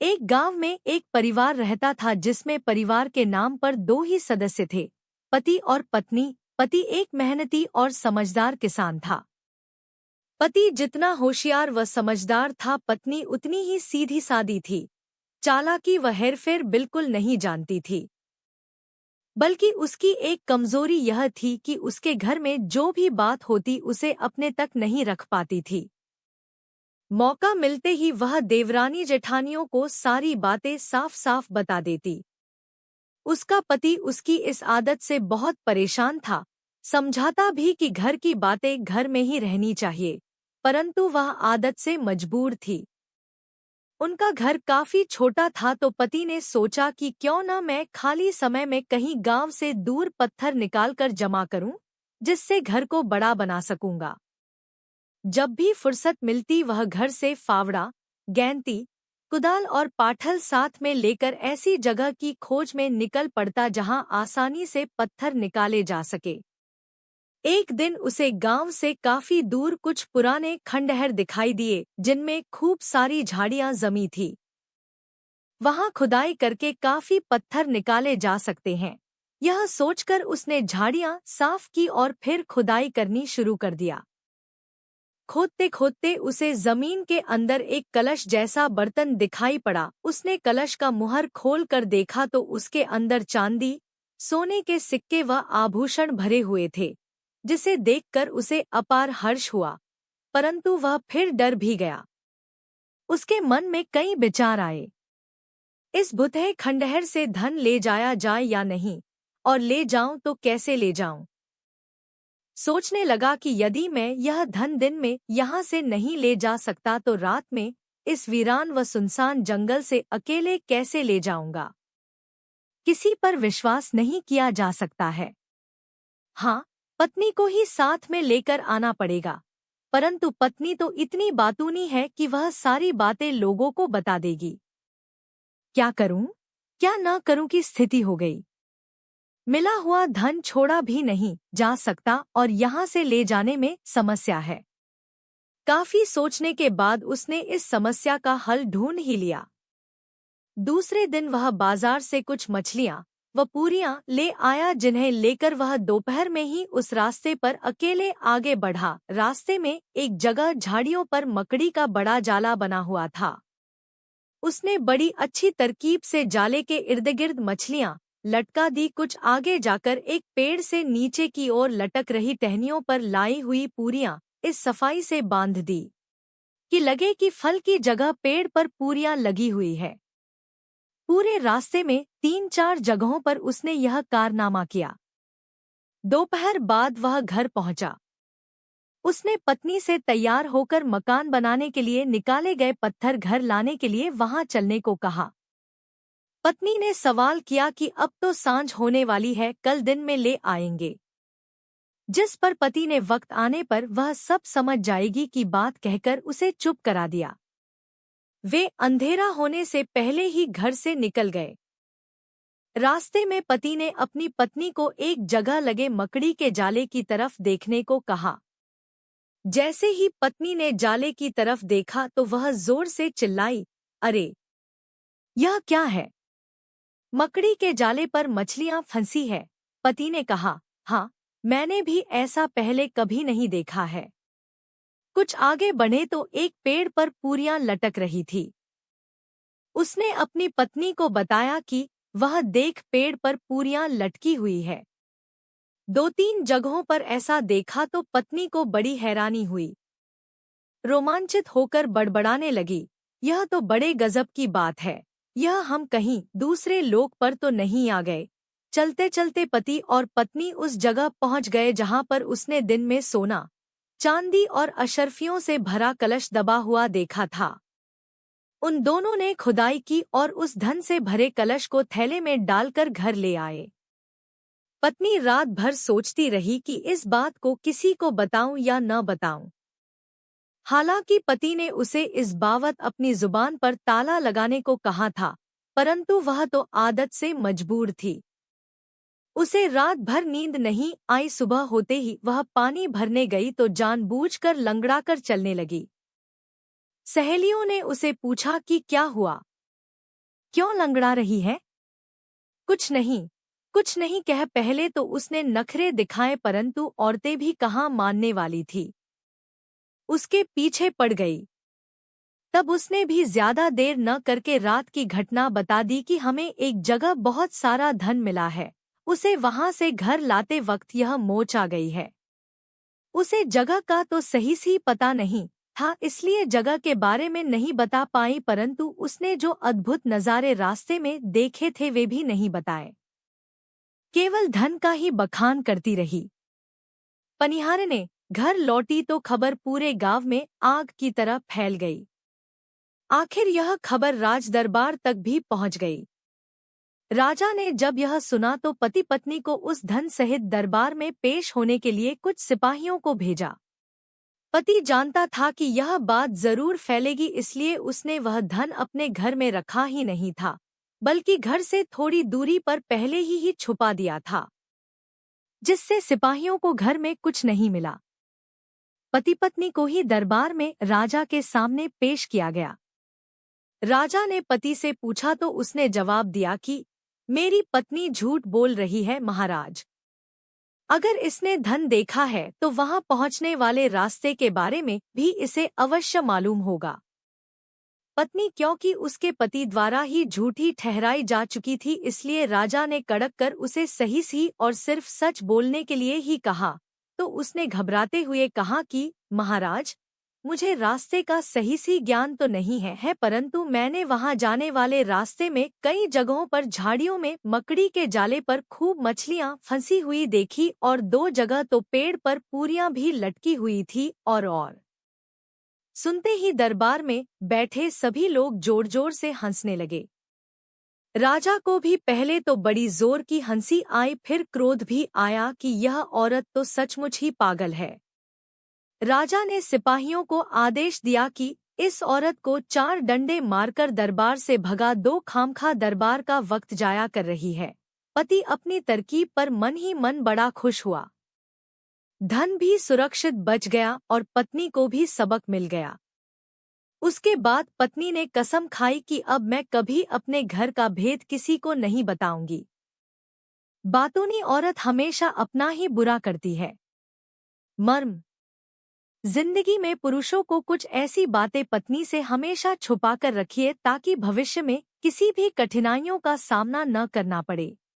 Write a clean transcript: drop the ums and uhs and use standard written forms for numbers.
एक गांव में एक परिवार रहता था जिसमें परिवार के नाम पर दो ही सदस्य थे, पति और पत्नी। पति एक मेहनती और समझदार किसान था। पति जितना होशियार व समझदार था, पत्नी उतनी ही सीधी सादी थी। चालाकी व हेरफेर बिल्कुल नहीं जानती थी। बल्कि उसकी एक कमजोरी यह थी कि उसके घर में जो भी बात होती उसे अपने तक नहीं रख पाती थी। मौका मिलते ही वह देवरानी जेठानियों को सारी बातें साफ साफ बता देती। उसका पति उसकी इस आदत से बहुत परेशान था। समझाता भी कि घर की बातें घर में ही रहनी चाहिए, परंतु वह आदत से मजबूर थी। उनका घर काफी छोटा था तो पति ने सोचा कि क्यों न मैं खाली समय में कहीं गांव से दूर पत्थर निकालकर जमा करूं, जिससे घर को बड़ा बना सकूंगा। जब भी फुर्सत मिलती वह घर से फावड़ा, गैंती, कुदाल और पाठल साथ में लेकर ऐसी जगह की खोज में निकल पड़ता जहां आसानी से पत्थर निकाले जा सके। एक दिन उसे गांव से काफी दूर कुछ पुराने खंडहर दिखाई दिए जिनमें खूब सारी झाड़ियां जमी थी। वहां खुदाई करके काफी पत्थर निकाले जा सकते हैं। यह सोचकर उसने झाड़ियां साफ की और फिर खुदाई करनी शुरू कर दिया। खोदते खोदते उसे जमीन के अंदर एक कलश जैसा बर्तन दिखाई पड़ा। उसने कलश का मुहर खोल कर देखा तो उसके अंदर चांदी, सोने के सिक्के व आभूषण भरे हुए थे, जिसे देखकर उसे अपार हर्ष हुआ, परंतु वह फिर डर भी गया। उसके मन में कई विचार आए। इस भुतहे खंडहर से धन ले जाया जाए या नहीं, और ले जाऊं तो कैसे ले जाऊं। सोचने लगा कि यदि मैं यह धन दिन में यहाँ से नहीं ले जा सकता तो रात में इस वीरान व सुनसान जंगल से अकेले कैसे ले जाऊंगा। किसी पर विश्वास नहीं किया जा सकता है। हाँ, पत्नी को ही साथ में लेकर आना पड़ेगा, परंतु पत्नी तो इतनी बातूनी है कि वह सारी बातें लोगों को बता देगी। क्या करूं, क्या न करूं की स्थिति हो गई। मिला हुआ धन छोड़ा भी नहीं जा सकता और यहाँ से ले जाने में समस्या है। काफी सोचने के बाद उसने इस समस्या का हल ढूंढ ही लिया। दूसरे दिन वह बाजार से कुछ मछलियां व पूरियां ले आया, जिन्हें लेकर वह दोपहर में ही उस रास्ते पर अकेले आगे बढ़ा। रास्ते में एक जगह झाड़ियों पर मकड़ी का बड़ा जाला बना हुआ था। उसने बड़ी अच्छी तरकीब से जाले के इर्द-गिर्द मछलियां लटका दी। कुछ आगे जाकर एक पेड़ से नीचे की ओर लटक रही टहनियों पर लाई हुई पूरियां इस सफाई से बांध दी कि लगे कि फल की जगह पेड़ पर पूरियां लगी हुई है। पूरे रास्ते में 3-4 जगहों पर उसने यह कारनामा किया। दोपहर बाद वह घर पहुंचा। उसने पत्नी से तैयार होकर मकान बनाने के लिए निकाले गए पत्थर घर लाने के लिए वहां चलने को कहा। पत्नी ने सवाल किया कि अब तो सांझ होने वाली है, कल दिन में ले आएंगे। जिस पर पति ने वक्त आने पर वह सब समझ जाएगी की बात कहकर उसे चुप करा दिया। वे अंधेरा होने से पहले ही घर से निकल गए। रास्ते में पति ने अपनी पत्नी को एक जगह लगे मकड़ी के जाले की तरफ देखने को कहा। जैसे ही पत्नी ने जाले की तरफ देखा तो वह जोर से चिल्लाई, अरे यह क्या है। मकड़ी के जाले पर मछलियां फंसी है। पति ने कहा, हाँ, मैंने भी ऐसा पहले कभी नहीं देखा है। कुछ आगे बढ़े तो एक पेड़ पर पूरियां लटक रही थी। उसने अपनी पत्नी को बताया कि वह देख, पेड़ पर पूरियां लटकी हुई है। 2-3 जगहों पर ऐसा देखा तो पत्नी को बड़ी हैरानी हुई। रोमांचित होकर बड़बड़ाने लगी, यह तो बड़े गजब की बात है। यह हम कहीं दूसरे लोक पर तो नहीं आ गए। चलते चलते पति और पत्नी उस जगह पहुंच गए जहां पर उसने दिन में सोना, चांदी और अशर्फियों से भरा कलश दबा हुआ देखा था। उन दोनों ने खुदाई की और उस धन से भरे कलश को थैले में डालकर घर ले आए। पत्नी रात भर सोचती रही कि इस बात को किसी को बताऊं या न बताऊं। हालांकि पति ने उसे इस बावत अपनी जुबान पर ताला लगाने को कहा था, परंतु वह तो आदत से मजबूर थी। उसे रात भर नींद नहीं आई। सुबह होते ही वह पानी भरने गई तो जानबूझकर लंगड़ाकर चलने लगी। सहेलियों ने उसे पूछा कि क्या हुआ। क्यों लंगड़ा रही है? कुछ नहीं, कुछ नहीं कह पहले तो उसने नखरे दिखाए, परंतु औरतें भी कहाँ मानने वाली थी। उसके पीछे पड़ गई। तब उसने भी ज्यादा देर न करके रात की घटना बता दी कि हमें एक जगह बहुत सारा धन मिला है, उसे वहां से घर लाते वक्त यह मोच आ गई है। उसे जगह का तो सही सी पता नहीं था, इसलिए जगह के बारे में नहीं बता पाई, परंतु उसने जो अद्भुत नज़ारे रास्ते में देखे थे वे भी नहीं बताए, केवल धन का ही बखान करती रही। पनिहारने घर लौटी तो खबर पूरे गांव में आग की तरह फैल गई। आखिर यह खबर राज दरबार तक भी पहुंच गई। राजा ने जब यह सुना तो पति पत्नी को उस धन सहित दरबार में पेश होने के लिए कुछ सिपाहियों को भेजा। पति जानता था कि यह बात जरूर फैलेगी, इसलिए उसने वह धन अपने घर में रखा ही नहीं था, बल्कि घर से थोड़ी दूरी पर पहले ही छुपा दिया था, जिससे सिपाहियों को घर में कुछ नहीं मिला। पति पत्नी को ही दरबार में राजा के सामने पेश किया गया। राजा ने पति से पूछा तो उसने जवाब दिया कि मेरी पत्नी झूठ बोल रही है महाराज। अगर इसने धन देखा है तो वहां पहुंचने वाले रास्ते के बारे में भी इसे अवश्य मालूम होगा। पत्नी क्योंकि उसके पति द्वारा ही झूठी ठहराई जा चुकी थी, इसलिए राजा ने कड़क कर उसे सही सी और सिर्फ सच बोलने के लिए ही कहा। तो उसने घबराते हुए कहा कि महाराज, मुझे रास्ते का सही सी ज्ञान तो नहीं है, परंतु मैंने वहां जाने वाले रास्ते में कई जगहों पर झाड़ियों में मकड़ी के जाले पर खूब मछलियां फंसी हुई देखी, और 2 जगह तो पेड़ पर पूरियां भी लटकी हुई थी। और सुनते ही दरबार में बैठे सभी लोग जोर जोर से हंसने लगे। राजा को भी पहले तो बड़ी जोर की हंसी आई, फिर क्रोध भी आया कि यह औरत तो सचमुच ही पागल है। राजा ने सिपाहियों को आदेश दिया कि इस औरत को 4 डंडे मारकर दरबार से भगा दो, खामखा दरबार का वक्त जाया कर रही है। पति अपनी तरकीब पर मन ही मन बड़ा खुश हुआ। धन भी सुरक्षित बच गया और पत्नी को भी सबक मिल गया। उसके बाद पत्नी ने कसम खाई कि अब मैं कभी अपने घर का भेद किसी को नहीं बताऊंगी। बातूनी औरत हमेशा अपना ही बुरा करती है। मर्म, जिंदगी में पुरुषों को कुछ ऐसी बातें पत्नी से हमेशा छुपा कर रखिए ताकि भविष्य में किसी भी कठिनाइयों का सामना न करना पड़े।